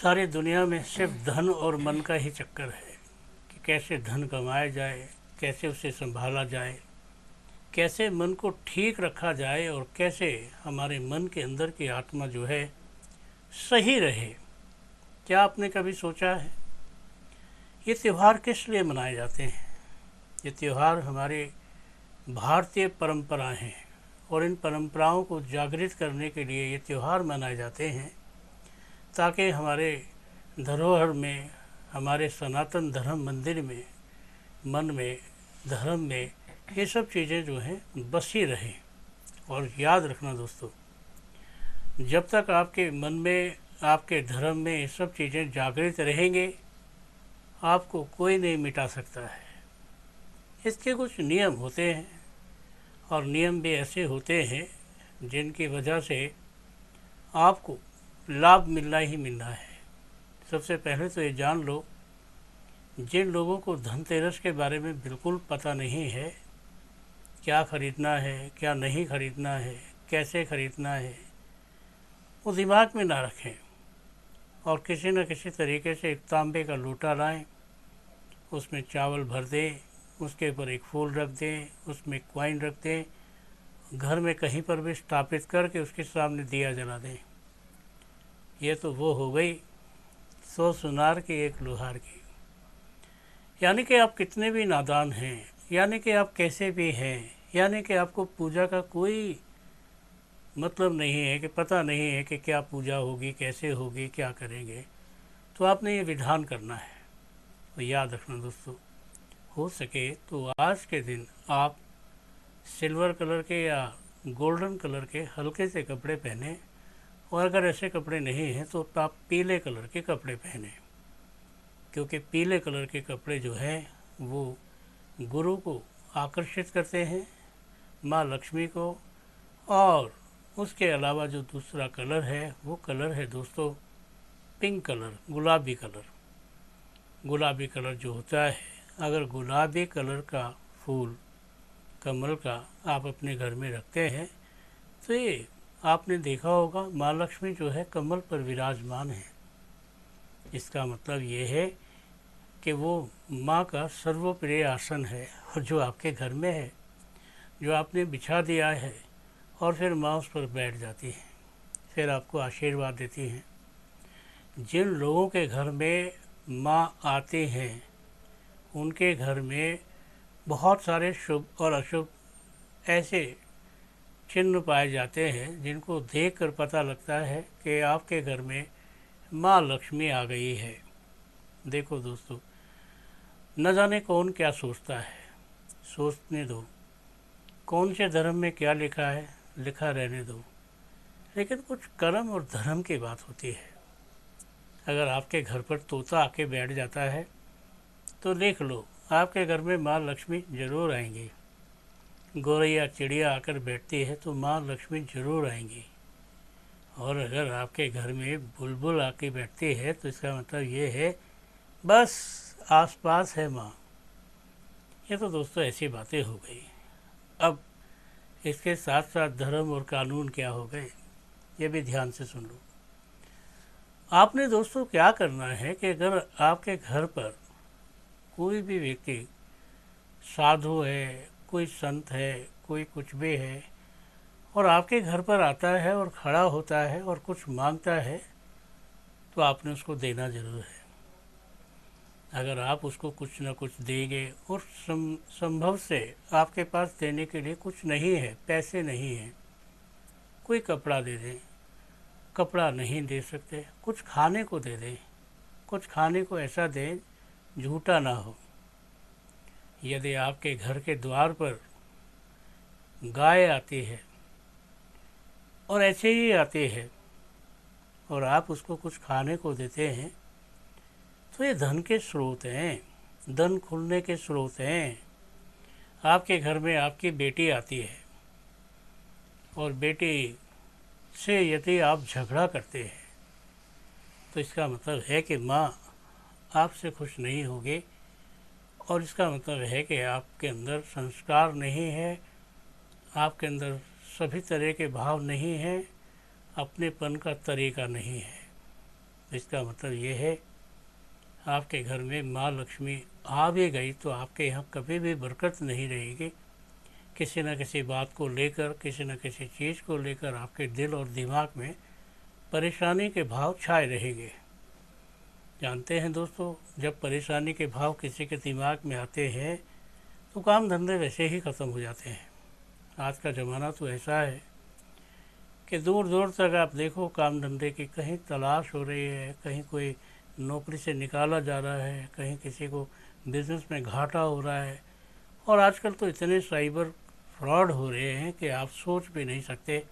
सारी दुनिया में सिर्फ धन और मन का ही चक्कर है कि कैसे धन कमाया जाए, कैसे उसे संभाला जाए, कैसे मन को ठीक रखा जाए और कैसे हमारे मन के अंदर की आत्मा जो है सही रहे। क्या आपने कभी सोचा है ये त्यौहार किस लिए मनाए जाते हैं? ये त्यौहार हमारे भारतीय परंपराएं हैं और इन परंपराओं को जागृत करने के लिए ये त्यौहार मनाए जाते हैं ताकि हमारे धरोहर में, हमारे सनातन धर्म मंदिर में, मन में, धर्म में ये सब चीज़ें जो हैं बसी रहें। और याद रखना दोस्तों, जब तक आपके मन में, आपके धर्म में ये सब चीज़ें जागृत रहेंगे, आपको कोई नहीं मिटा सकता है। इसके कुछ नियम होते हैं और नियम भी ऐसे होते हैं जिनकी वजह से आपको लाभ मिलना ही मिलना है। सबसे पहले तो ये जान लो, जिन लोगों को धनतेरस के बारे में बिल्कुल पता नहीं है, क्या ख़रीदना है, क्या नहीं ख़रीदना है, कैसे ख़रीदना है, वो दिमाग में ना रखें और किसी न किसी तरीके से एक तांबे का लोटा लाएं, उसमें चावल भर दें, उसके ऊपर एक फूल रख दें, उसमें कॉइन रख दें, घर में कहीं पर भी स्थापित करके उसके सामने दिया जला दें। ये तो वो हो गई 100 सुनार की एक लोहार की। यानी कि आप कितने भी नादान हैं, यानी कि आप कैसे भी हैं, यानी कि आपको पूजा का कोई मतलब नहीं है, कि पता नहीं है कि क्या पूजा होगी, कैसे होगी, क्या करेंगे, तो आपने ये विधान करना है। तो याद रखना दोस्तों, हो सके तो आज के दिन आप सिल्वर कलर के या गोल्डन कलर के हल्के से कपड़े पहने, और अगर ऐसे कपड़े नहीं हैं तो आप पीले कलर के कपड़े पहने, क्योंकि पीले कलर के कपड़े जो हैं वो गुरु को आकर्षित करते हैं, माँ लक्ष्मी को। और उसके अलावा जो दूसरा कलर है वो कलर है दोस्तों पिंक कलर, गुलाबी कलर। गुलाबी कलर जो होता है, अगर गुलाबी कलर का फूल कमल का आप अपने घर में रखते हैं तो ये आपने देखा होगा माँ लक्ष्मी जो है कमल पर विराजमान है। इसका मतलब ये है कि वो माँ का सर्वप्रिय आसन है और जो आपके घर में है, जो आपने बिछा दिया है, और फिर माँ उस पर बैठ जाती है, फिर आपको आशीर्वाद देती हैं। जिन लोगों के घर में माँ आते हैं उनके घर में बहुत सारे शुभ और अशुभ ऐसे चिन्ह पाए जाते हैं जिनको देखकर पता लगता है कि आपके घर में माँ लक्ष्मी आ गई है। देखो दोस्तों, न जाने कौन क्या सोचता है, सोचने दो। कौन से धर्म में क्या लिखा है, लिखा रहने दो। लेकिन कुछ कर्म और धर्म की बात होती है। अगर आपके घर पर तोता आके बैठ जाता है तो देख लो, आपके घर में माँ लक्ष्मी ज़रूर आएंगी। गौरैया चिड़िया आकर बैठती है तो माँ लक्ष्मी ज़रूर आएंगी। और अगर आपके घर में बुलबुल आके बैठती है तो इसका मतलब ये है बस आसपास है माँ। ये तो दोस्तों ऐसी बातें हो गई। अब इसके साथ साथ धर्म और कानून क्या हो गए, ये भी ध्यान से सुन लो। आपने दोस्तों क्या करना है कि अगर आपके घर पर कोई भी व्यक्ति साधु है, कोई संत है, कोई कुछ भी है, और आपके घर पर आता है और खड़ा होता है और कुछ मांगता है, तो आपने उसको देना ज़रूर है। अगर आप उसको कुछ न कुछ देंगे और संभव से आपके पास देने के लिए कुछ नहीं है, पैसे नहीं हैं, कोई कपड़ा दे दें, कपड़ा नहीं दे सकते, कुछ खाने को दे दें, कुछ खाने को ऐसा दें झूठा ना हो। यदि आपके घर के द्वार पर गाय आती है और ऐसे ही आती है और आप उसको कुछ खाने को देते हैं, तो ये धन के स्रोत हैं, धन खुलने के स्रोत हैं। आपके घर में आपकी बेटी आती है और बेटी से यदि आप झगड़ा करते हैं तो इसका मतलब है कि माँ आपसे खुश नहीं होगी, और इसका मतलब है कि आपके अंदर संस्कार नहीं है, आपके अंदर सभी तरह के भाव नहीं हैं, अपनेपन का तरीका नहीं है। तो इसका मतलब ये है आपके घर में माँ लक्ष्मी आ भी गई तो आपके यहाँ कभी भी बरकत नहीं रहेगी। किसी न किसी बात को लेकर, किसी न किसी चीज़ को लेकर आपके दिल और दिमाग में परेशानी के भाव छाए रहेंगे। जानते हैं दोस्तों, जब परेशानी के भाव किसी के दिमाग में आते हैं तो काम धंधे वैसे ही ख़त्म हो जाते हैं। आज का ज़माना तो ऐसा है कि दूर दूर तक आप देखो काम धंधे की कहीं तलाश हो रही है, कहीं कोई नौकरी से निकाला जा रहा है, कहीं किसी को बिज़नेस में घाटा हो रहा है। और आजकल तो इतने साइबर फ्रॉड हो रहे हैं कि आप सोच भी नहीं सकते।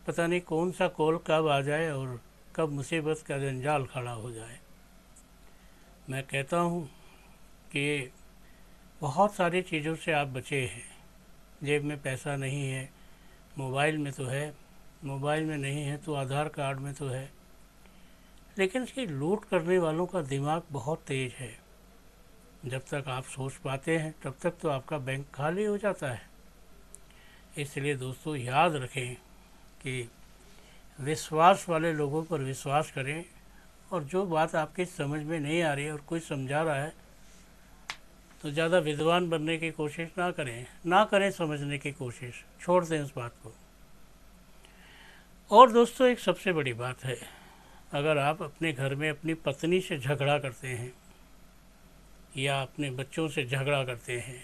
पता नहीं कौन सा कॉल कब आ जाए और कब मुसीबत का जंजाल खड़ा हो जाए। मैं कहता हूँ कि बहुत सारी चीज़ों से आप बचे हैं। जेब में पैसा नहीं है, मोबाइल में तो है, मोबाइल में नहीं है तो आधार कार्ड में तो है, लेकिन इसकी लूट करने वालों का दिमाग बहुत तेज़ है। जब तक आप सोच पाते हैं तब तक तो आपका बैंक खाली हो जाता है। इसलिए दोस्तों याद रखें कि विश्वास वाले लोगों पर विश्वास करें, और जो बात आपकी समझ में नहीं आ रही है और कोई समझा रहा है तो ज़्यादा विद्वान बनने की कोशिश ना करें समझने की कोशिश, छोड़ दें उस बात को। और दोस्तों एक सबसे बड़ी बात है, अगर आप अपने घर में अपनी पत्नी से झगड़ा करते हैं या अपने बच्चों से झगड़ा करते हैं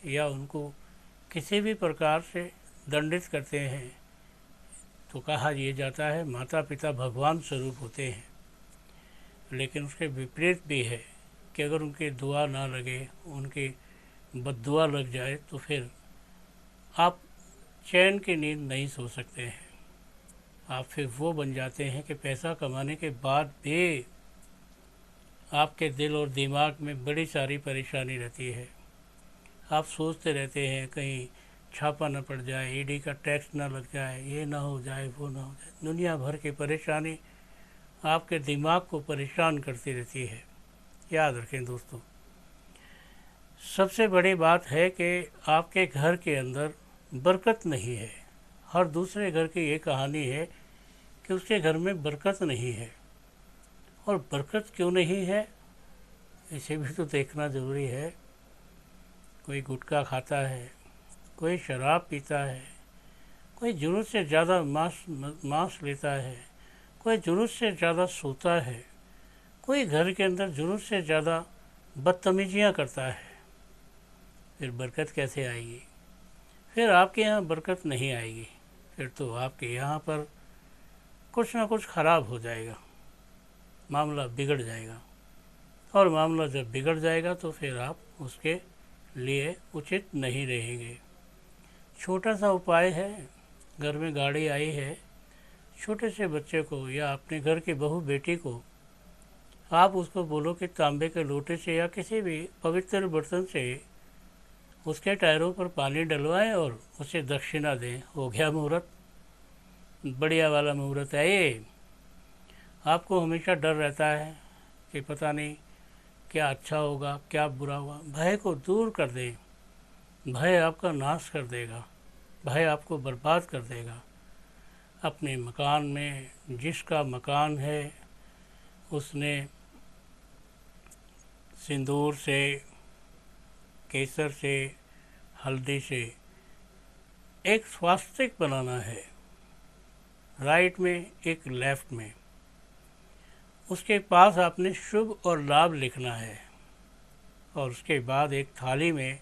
या उनको किसी भी प्रकार से दंडित करते हैं तो कहा यह जाता है माता पिता भगवान स्वरूप होते हैं। लेकिन उसके विपरीत भी है कि अगर उनकी दुआ ना लगे, उनकी बद्दुआ लग जाए तो फिर आप चैन की नींद नहीं सो सकते हैं। आप फिर वो बन जाते हैं कि पैसा कमाने के बाद भी आपके दिल और दिमाग में बड़ी सारी परेशानी रहती है। आप सोचते रहते हैं कहीं छापा न पड़ जाए, ईडी का टैक्स ना लग जाए, ये ना हो जाए, वो ना हो जाए। दुनिया भर की परेशानी आपके दिमाग को परेशान करती रहती है। याद रखें दोस्तों, सबसे बड़ी बात है कि आपके घर के अंदर बरकत नहीं है। हर दूसरे घर की ये कहानी है कि उसके घर में बरकत नहीं है। और बरकत क्यों नहीं है इसे भी तो देखना ज़रूरी है। कोई गुटखा खाता है, कोई शराब पीता है, कोई ज़रूरत से ज़्यादा मांस लेता है, कोई ज़रूरत से ज़्यादा सोता है, कोई घर के अंदर ज़रूरत से ज़्यादा बदतमीजियाँ करता है। फिर बरकत कैसे आएगी? फिर आपके यहाँ बरकत नहीं आएगी। फिर तो आपके यहाँ पर कुछ ना कुछ ख़राब हो जाएगा, मामला बिगड़ जाएगा। और मामला जब बिगड़ जाएगा तो फिर आप उसके लिए उचित नहीं रहेंगे। छोटा सा उपाय है, घर में गाड़ी आई है, छोटे से बच्चे को या अपने घर की बहू बेटी को आप उसको बोलो कि तांबे के लोटे से या किसी भी पवित्र बर्तन से उसके टायरों पर पानी डलवाएं और उसे दक्षिणा दें। हो गया मुहूर्त, बढ़िया वाला मुहूर्त है ये। आपको हमेशा डर रहता है कि पता नहीं क्या अच्छा होगा, क्या बुरा होगा। भय को दूर कर दें। भय आपका नाश कर देगा, भय आपको बर्बाद कर देगा। अपने मकान में, जिसका मकान है उसने सिंदूर से, केसर से, हल्दी से एक स्वास्तिक बनाना है, राइट में एक लेफ्ट में। उसके पास आपने शुभ और लाभ लिखना है और उसके बाद एक थाली में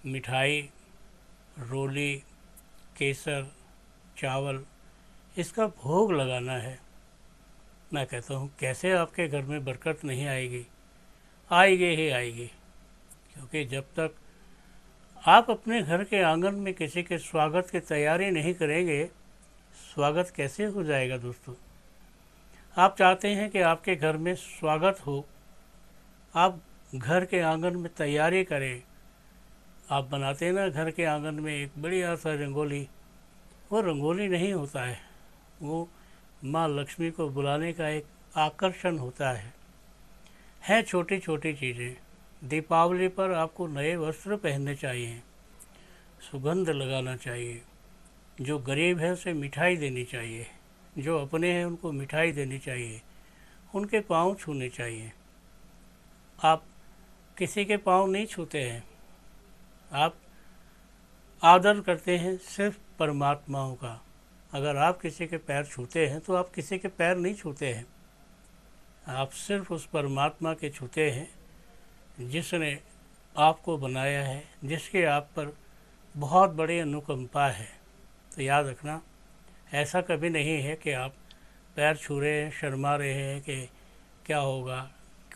मिठाई, रोली, केसर, चावल इसका भोग लगाना है। मैं कहता हूँ कैसे आपके घर में बरकत नहीं आएगी? आएगी ही आएगी, क्योंकि जब तक आप अपने घर के आंगन में किसी के स्वागत की तैयारी नहीं करेंगे, स्वागत कैसे हो जाएगा दोस्तों? आप चाहते हैं कि आपके घर में स्वागत हो, आप घर के आंगन में तैयारी करें। आप बनाते हैं ना घर के आंगन में एक बढ़िया सा रंगोली, वो रंगोली नहीं होता है, वो माँ लक्ष्मी को बुलाने का एक आकर्षण होता है छोटी छोटी चीज़ें। दीपावली पर आपको नए वस्त्र पहनने चाहिए, सुगंध लगाना चाहिए, जो गरीब है उसे मिठाई देनी चाहिए, जो अपने हैं उनको मिठाई देनी चाहिए, उनके पाँव छूने चाहिए। आप किसी के पाँव नहीं छूते हैं, आप आदर करते हैं सिर्फ परमात्माओं का। अगर आप किसी के पैर छूते हैं तो आप किसी के पैर नहीं छूते हैं, आप सिर्फ उस परमात्मा के छूते हैं जिसने आपको बनाया है, जिसके आप पर बहुत बड़ी अनुकंपा है। तो याद रखना, ऐसा कभी नहीं है कि आप पैर छू रहे हैं, शर्मा रहे हैं कि क्या होगा,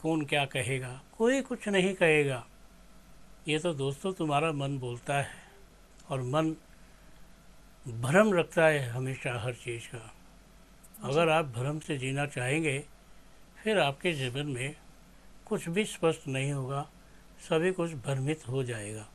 कौन क्या कहेगा। कोई कुछ नहीं कहेगा, ये तो दोस्तों तुम्हारा मन बोलता है, और मन भ्रम रखता है हमेशा हर चीज़ का। अगर आप भ्रम से जीना चाहेंगे फिर आपके जीवन में कुछ भी स्पष्ट नहीं होगा, सभी कुछ भ्रमित हो जाएगा।